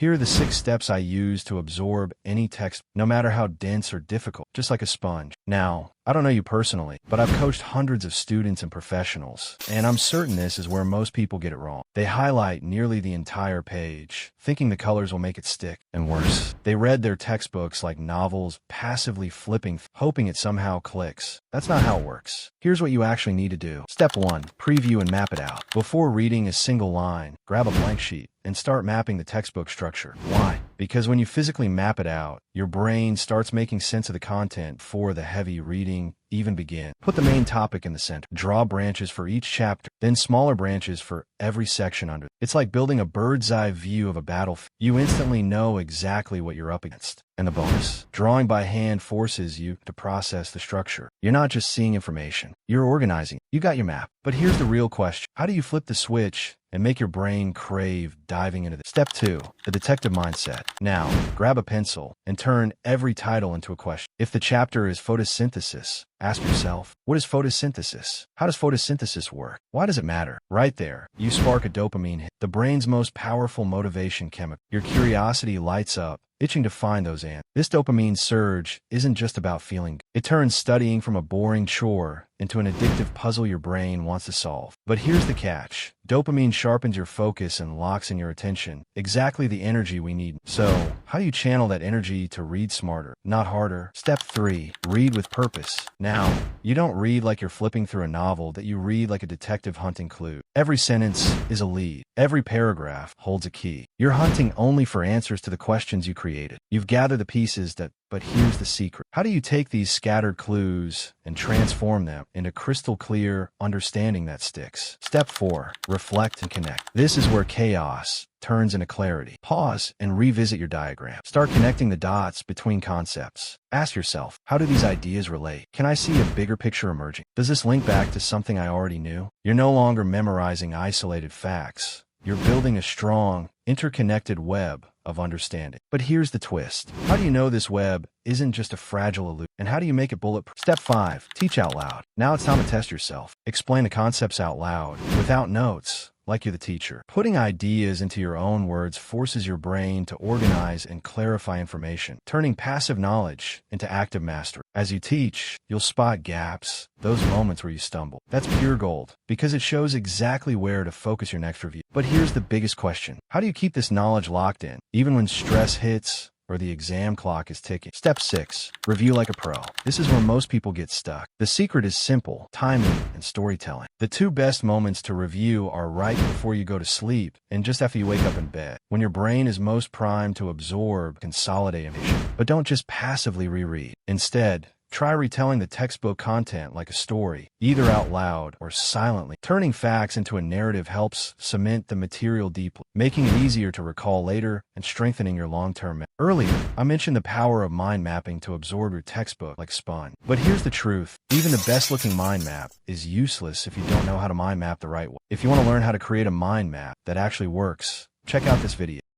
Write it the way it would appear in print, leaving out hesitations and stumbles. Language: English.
Here are the 6 steps I use to absorb any text, no matter how dense or difficult, just like a sponge. Now, I don't know you personally, but I've coached hundreds of students and professionals, and I'm certain this is where most people get it wrong. They highlight nearly the entire page, thinking the colors will make it stick. And worse, they read their textbooks like novels, passively flipping, hoping it somehow clicks. That's not how it works. Here's what you actually need to do. Step 1. Preview and map it out. Before reading a single line, grab a blank sheet and start mapping the textbook structure. Why? Because when you physically map it out, your brain starts making sense of the content before the heavy reading even begin. Put the main topic in the center. Draw branches for each chapter, then smaller branches for every section under. It's like building a bird's eye view of a battlefield. You instantly know exactly what you're up against. And the bonus, drawing by hand forces you to process the structure. You're not just seeing information, you're organizing. You got your map. But here's the real question. How do you flip the switch and make your brain crave diving into this? Step 2, the detective mindset. Now, grab a pencil and turn every title into a question. If the chapter is photosynthesis, ask yourself, what is photosynthesis? How does photosynthesis work? Why does it matter? Right there, you spark a dopamine hit, the brain's most powerful motivation chemical. Your curiosity lights up, itching to find those answers. This dopamine surge isn't just about feeling good. It turns studying from a boring chore into an addictive puzzle your brain wants to solve. But here's the catch. Dopamine sharpens your focus and locks in your attention, exactly the energy we need. So, how do you channel that energy to read smarter, not harder? Step 3, read with purpose. Now, you don't read like you're flipping through a novel, that you read like a detective hunting clues. Every sentence is a lead. Every paragraph holds a key. You're hunting only for answers to the questions you created. You've gathered the pieces but here's the secret. How do you take these scattered clues and transform them into crystal clear understanding that sticks? Step 4, reflect and connect. This is where chaos turns into clarity. Pause and revisit your diagram. Start connecting the dots between concepts. Ask yourself, how do these ideas relate? Can I see a bigger picture emerging? Does this link back to something I already knew? You're no longer memorizing isolated facts. You're building a strong, interconnected web of understanding. But here's the twist. How do you know this web isn't just a fragile illusion? And how do you make it bulletproof? Step 5, teach out loud. Now it's time to test yourself. Explain the concepts out loud, without notes, like you're the teacher. Putting ideas into your own words forces your brain to organize and clarify information, turning passive knowledge into active mastery. As you teach, you'll spot gaps, those moments where you stumble. That's pure gold, because it shows exactly where to focus your next review. But here's the biggest question. How do you keep this knowledge locked in, even when stress hits or the exam clock is ticking? Step 6, review like a pro. This is where most people get stuck. The secret is simple: timing and storytelling. The 2 best moments to review are right before you go to sleep and just after you wake up in bed, when your brain is most primed to absorb, consolidate information. But don't just passively reread. Instead, try retelling the textbook content like a story, either out loud or silently. Turning facts into a narrative helps cement the material deeply, making it easier to recall later and strengthening your long-term memory. Earlier, I mentioned the power of mind mapping to absorb your textbook like sponge. But here's the truth. Even the best-looking mind map is useless if you don't know how to mind map the right way. If you want to learn how to create a mind map that actually works, check out this video.